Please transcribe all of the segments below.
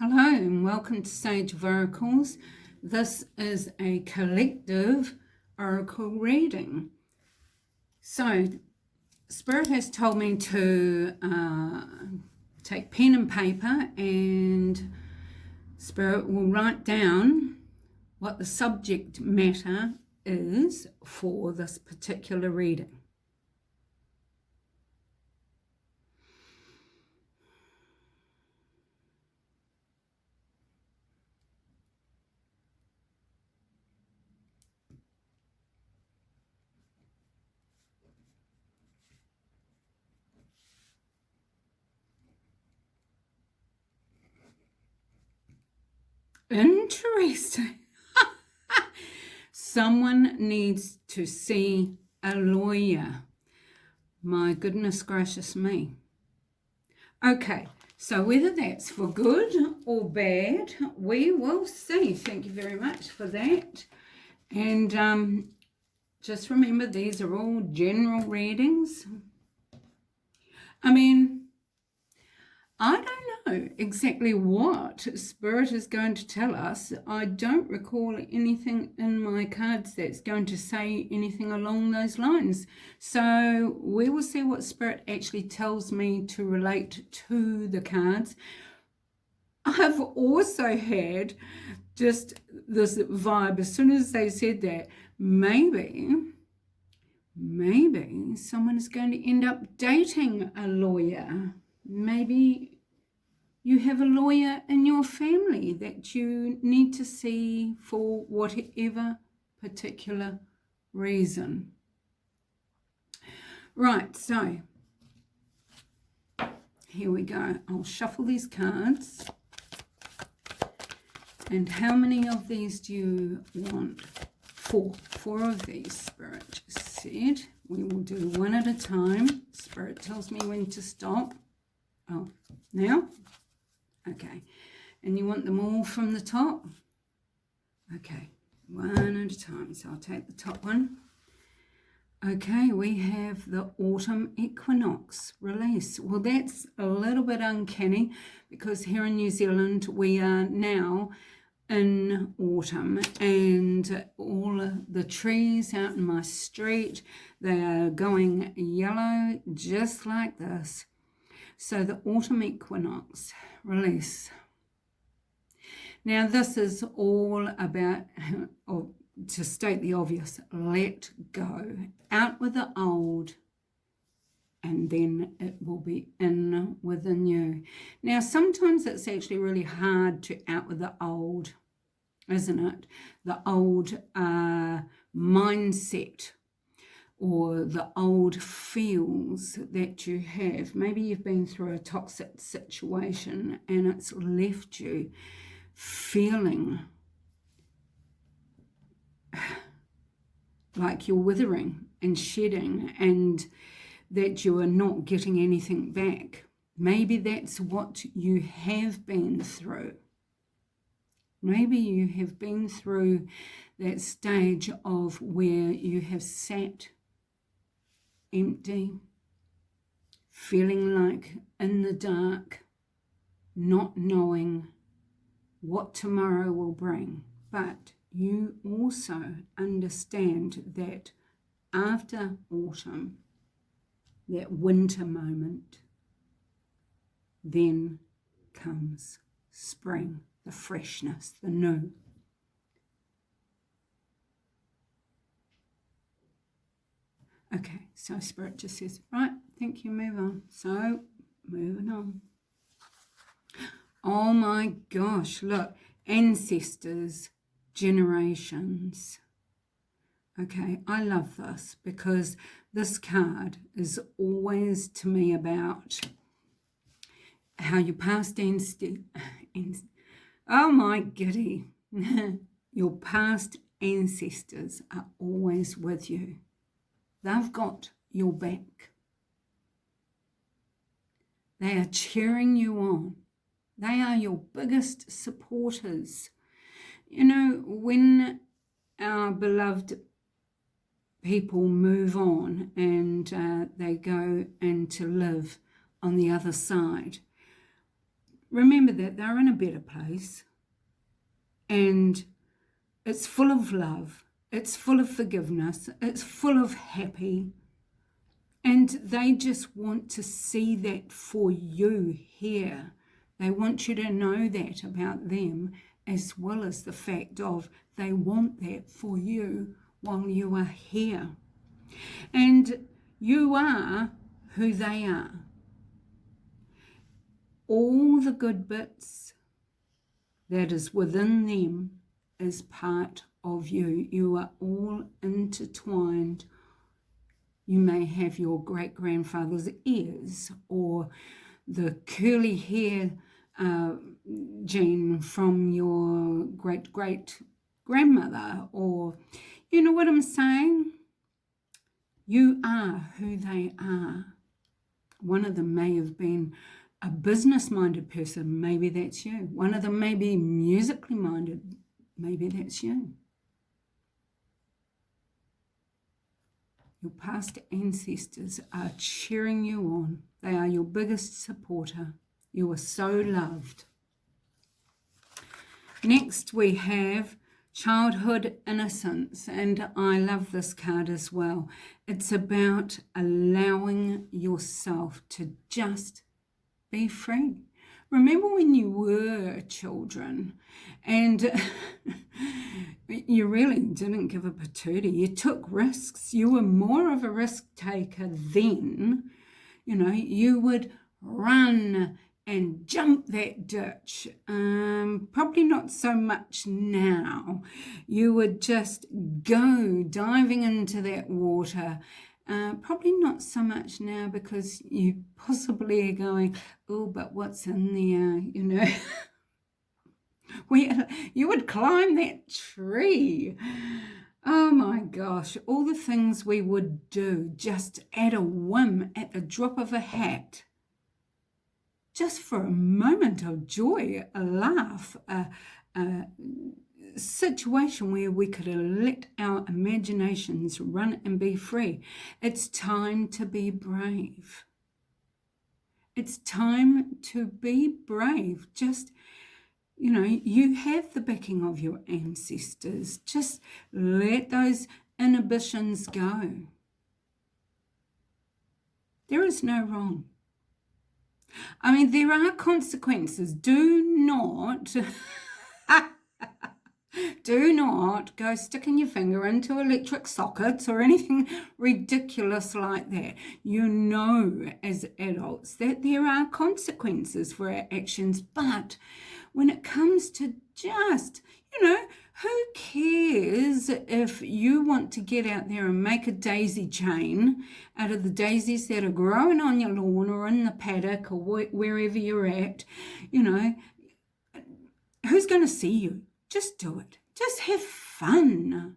Hello and welcome to Sage of Oracles. This is a collective oracle reading. So, Spirit has told me to take pen and paper, and Spirit will write down what the subject matter is for this particular reading. Interesting. Someone needs to see a lawyer. My goodness gracious me. Okay, so whether that's for good or bad, we will see. Thank you very much for that. And just remember, these are all general readings. I mean, I don't know exactly what Spirit is going to tell us. I don't recall anything in my cards that's going to say anything along those lines. So we will see what Spirit actually tells me to relate to the cards. I've also had just this vibe, as soon as they said that, maybe someone is going to end up dating a lawyer. Maybe you have a lawyer in your family that you need to see for whatever particular reason. Right, so here we go. I'll shuffle these cards. And how many of these do you want? Four of these, Spirit just said. We will do one at a time. Spirit tells me when to stop. Oh, now? Okay. And you want them all from the top? Okay. One at a time. So I'll take the top one. Okay, we have the autumn equinox release. Well, that's a little bit uncanny because here in New Zealand we are now in autumn, and all the trees out in my street, they are going yellow just like this. So the autumn equinox release. Now this is all about, to state the obvious, let go. Out with the old, and then it will be in with the new. Now sometimes it's actually really hard to out with the old, isn't it? The old mindset, or the old feels that you have. Maybe you've been through a toxic situation and it's left you feeling like you're withering and shedding, and that you are not getting anything back. Maybe that's what you have been through. Maybe you have been through that stage of where you have sat empty, feeling like in the dark, not knowing what tomorrow will bring. But you also understand that after autumn, that winter moment, then comes spring, the freshness, the new. Okay, so Spirit just says, right, thank you, move on. So, moving on. Oh my gosh, look, ancestors, generations. Okay, I love this because this card is always to me about how your past oh my goody, your past ancestors are always with you. They've got your back. They are cheering you on. They are your biggest supporters. You know, when our beloved people move on and they go and to live on the other side, remember that they're in a better place, and it's full of love, it's full of forgiveness, it's full of happy, and they just want to see that for you here. They want you to know that about them, as well as the fact of they want that for you while you are here. And you are who they are. All the good bits that is within them is part of you. You are all intertwined. You may have your great-grandfather's ears, or the curly hair gene from your great-great-grandmother, or you know what I'm saying? You are who they are. One of them may have been a business-minded person. Maybe that's you. One of them may be musically minded. Maybe that's you. Your past ancestors are cheering you on. They are your biggest supporter. You are so loved. Next we have childhood innocence, and I love this card as well. It's about allowing yourself to just be free. Remember when you were children and you really didn't give a patootie. You took risks. You were more of a risk taker then. You know, you would run and jump that ditch. Probably not so much now. You would just go diving into that water. Probably not so much now, because you possibly are going, oh, but what's in there, you know? You would climb that tree. Oh my gosh, all the things we would do just at a whim, at the drop of a hat. Just for a moment of joy, a laugh, a situation where we could let our imaginations run and be free. It's time to be brave. It's time to be brave. Just, you know, you have the backing of your ancestors. Just let those inhibitions go. There is no wrong. I mean, there are consequences. Do not go sticking your finger into electric sockets or anything ridiculous like that. You know, as adults, that there are consequences for our actions, but when it comes to just, you know, who cares if you want to get out there and make a daisy chain out of the daisies that are growing on your lawn or in the paddock or wherever you're at? You know, who's going to see you? Just do it. Just have fun.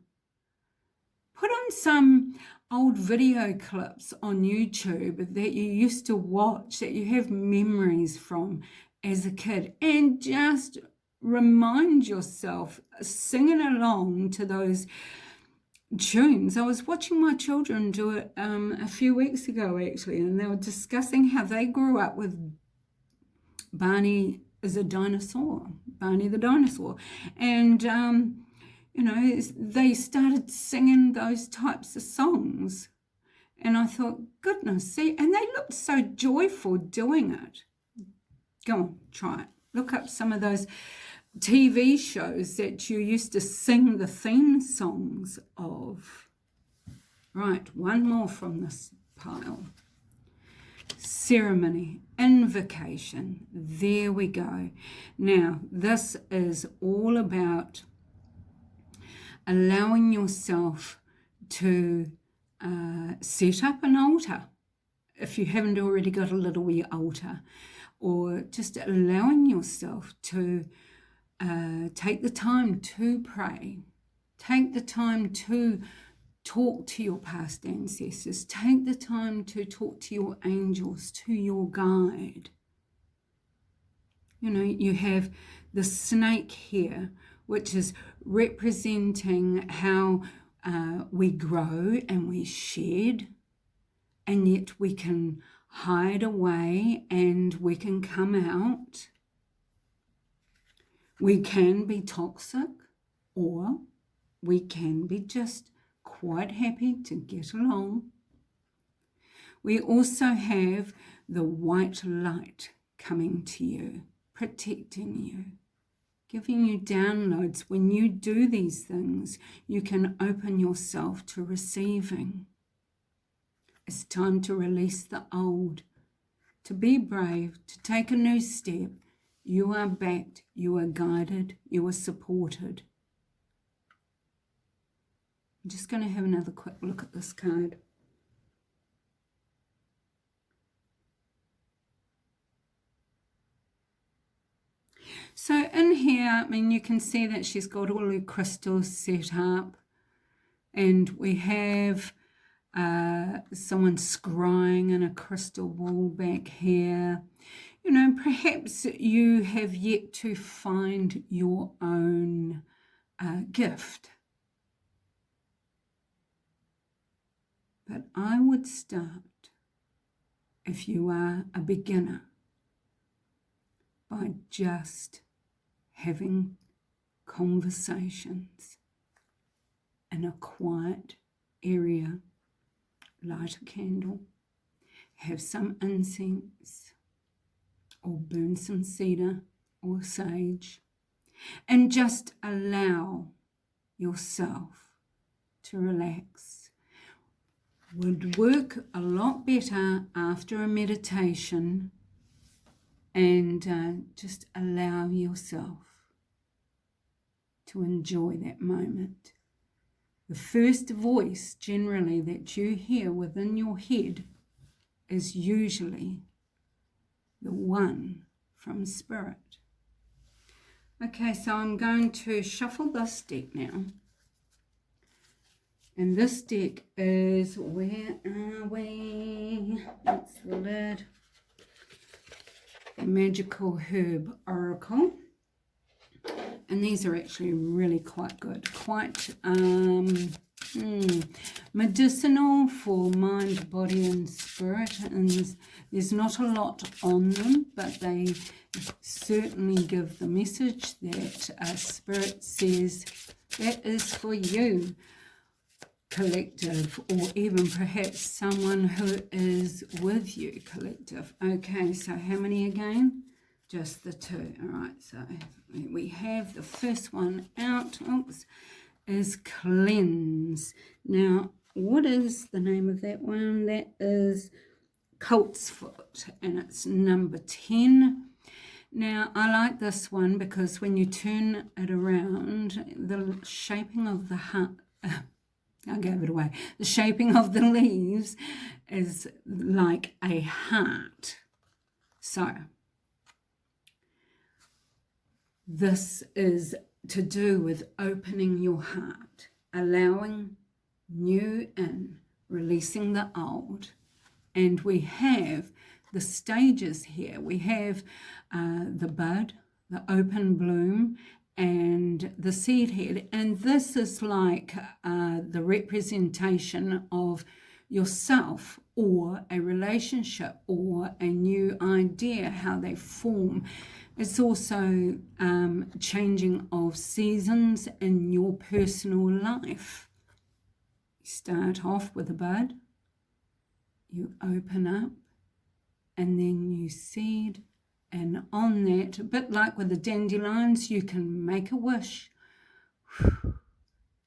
Put on some old video clips on YouTube that you used to watch, that you have memories from as a kid, and just remind yourself, singing along to those tunes. I was watching my children do it a few weeks ago, actually, and they were discussing how they grew up with Barney is a dinosaur, Barney the dinosaur. And, you know, they started singing those types of songs. And I thought, goodness, see, and they looked so joyful doing it. Go on, try it. Look up some of those TV shows that you used to sing the theme songs of. Right, one more from this pile. Ceremony, invocation. There we go. Now, this is all about allowing yourself to set up an altar, if you haven't already got a little wee altar, or just allowing yourself to take the time to pray, take the time to talk to your past ancestors, take the time to talk to your angels, to your guide. You know, you have the snake here, which is representing how we grow and we shed, and yet we can hide away and we can come out. We can be toxic, or we can be just quite happy to get along. We also have the white light coming to you, protecting you, giving you downloads. When you do these things, you can open yourself to receiving. It's time to release the old, to be brave, to take a new step. You are backed, you are guided, you are supported. I'm just going to have another quick look at this card. So in here, I mean, you can see that she's got all her crystals set up, and we have someone scrying in a crystal ball back here. You know, perhaps you have yet to find your own gift. But I would start, if you are a beginner, by just having conversations in a quiet area. Light a candle, have some incense, or burn some cedar or sage, and just allow yourself to relax. Would work a lot better after a meditation, and just allow yourself to enjoy that moment. The first voice generally that you hear within your head is usually the one from Spirit. Okay, so I'm going to shuffle this deck now. And this deck is, where are we? That's the lid. The Magical Herb Oracle. And these are actually really quite good, quite medicinal for mind, body and spirit. And there's not a lot on them, but they certainly give the message that Spirit says that is for you, collective, or even perhaps someone who is with you, collective. Okay, so how many again? Just the two. All right, so we have the first one out. Oops, is Cleanse. Now, what is the name of that one? That is Colt's Foot, and it's number 10. Now, I like this one because when you turn it around, the shaping of the heart, I gave it away. The shaping of the leaves is like a heart. So, this is to do with opening your heart, allowing new in, releasing the old. And we have the stages here. We have the bud, the open bloom, and the seed head. And this is like the representation of yourself or a relationship or a new idea, how they form. It's also changing of seasons in your personal life. You start off with a bud, you open up, and then you seed, and on that, a bit like with the dandelions, you can make a wish,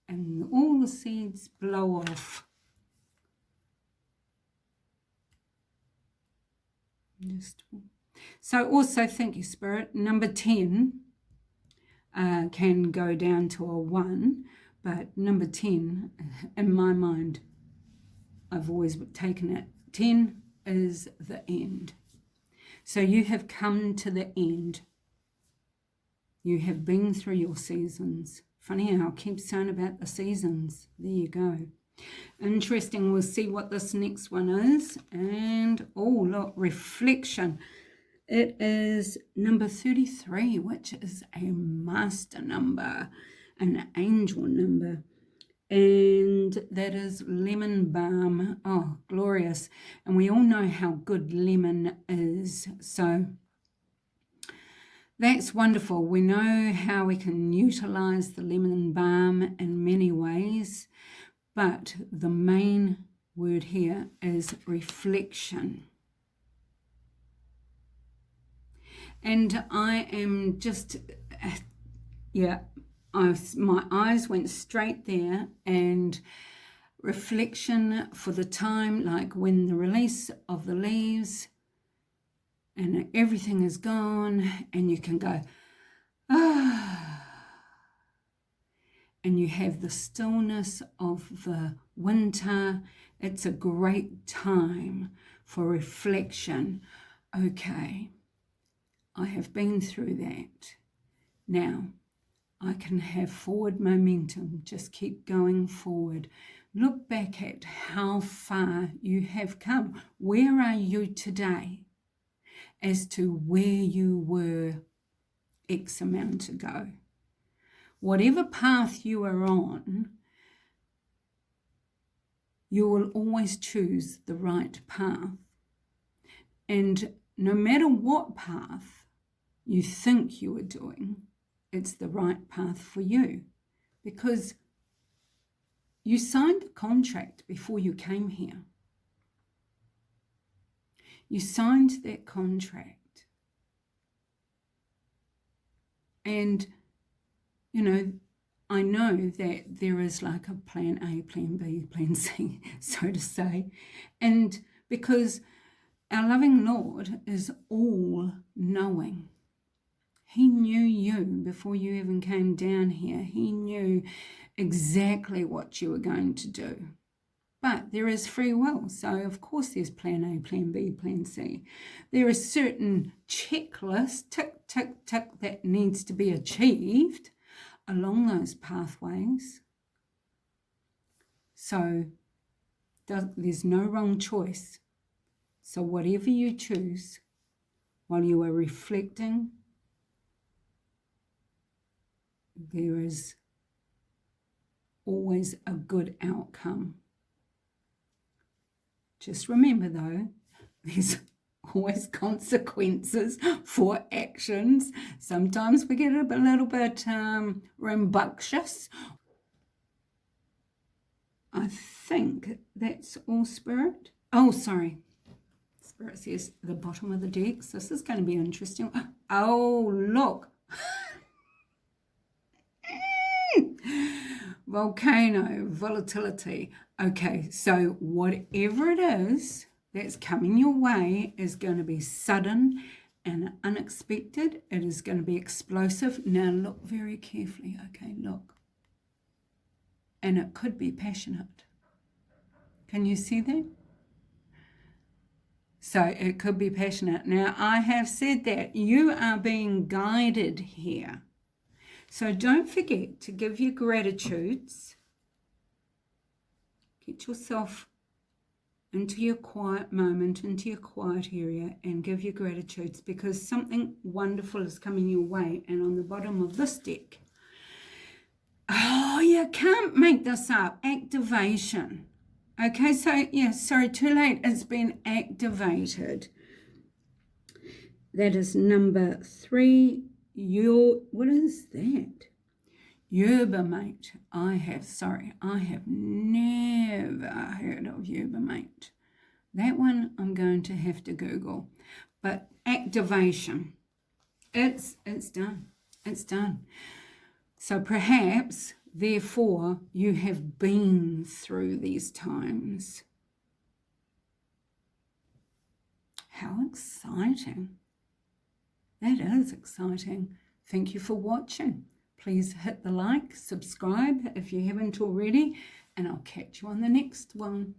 and all the seeds blow off. So also, thank you, Spirit, number 10 can go down to a 1, but number 10, in my mind, I've always taken it, 10 is the end. So you have come to the end. You have been through your seasons. Funny how I keep saying about the seasons. There you go. Interesting. We'll see what this next one is. And, oh, look, reflection. It is number 33, which is a master number, an angel number. And that is lemon balm. Oh, glorious. And we all know how good lemon is. So That's wonderful. We know how we can utilize the lemon balm in many ways, but the main word here is reflection. And I am just, my eyes went straight there, and reflection for the time, like when the release of the leaves and everything is gone, and you can go, and you have the stillness of the winter. It's a great time for reflection. Okay, I have been through that. Now, I can have forward momentum. Just keep going forward. Look back at how far you have come. Where are you today as to where you were X amount ago? Whatever path you are on, you will always choose the right path. And no matter what path you think you are doing, it's the right path for you, because you signed the contract before you came here. You signed that contract. And, you know, I know that there is like a plan A, plan B, plan C, so to say. And because our loving Lord is all-knowing. He knew you before you even came down here. He knew exactly what you were going to do. But there is free will. So, of course, there's plan A, plan B, plan C. There is certain checklist, tick, tick, tick, that needs to be achieved along those pathways. So, there's no wrong choice. So, whatever you choose while you are reflecting, there is always a good outcome. Just remember, though, there's always consequences for actions. Sometimes we get a little bit rambunctious. I think that's all, Spirit. Oh, sorry. Spirit says the bottom of the decks. This is going to be interesting. Oh, look. Volcano, volatility. Okay, so whatever it is that's coming your way is going to be sudden and unexpected. It is going to be explosive. Now look very carefully. Okay, look. And it could be passionate. Can you see that? So it could be passionate. Now I have said that you are being guided here. So don't forget to give your gratitudes. Get yourself into your quiet moment, into your quiet area, and give your gratitudes, because something wonderful is coming your way. And on the bottom of this deck, oh, you can't make this up, activation. Okay, so, yeah, sorry, too late. It's been activated. That is number 3. What is that? Yerba mate. I have never heard of yerba mate. That one I'm going to have to Google. But activation. It's done. It's done. So perhaps, therefore, you have been through these times. How exciting. That is exciting. Thank you for watching. Please hit the like, subscribe if you haven't already, and I'll catch you on the next one.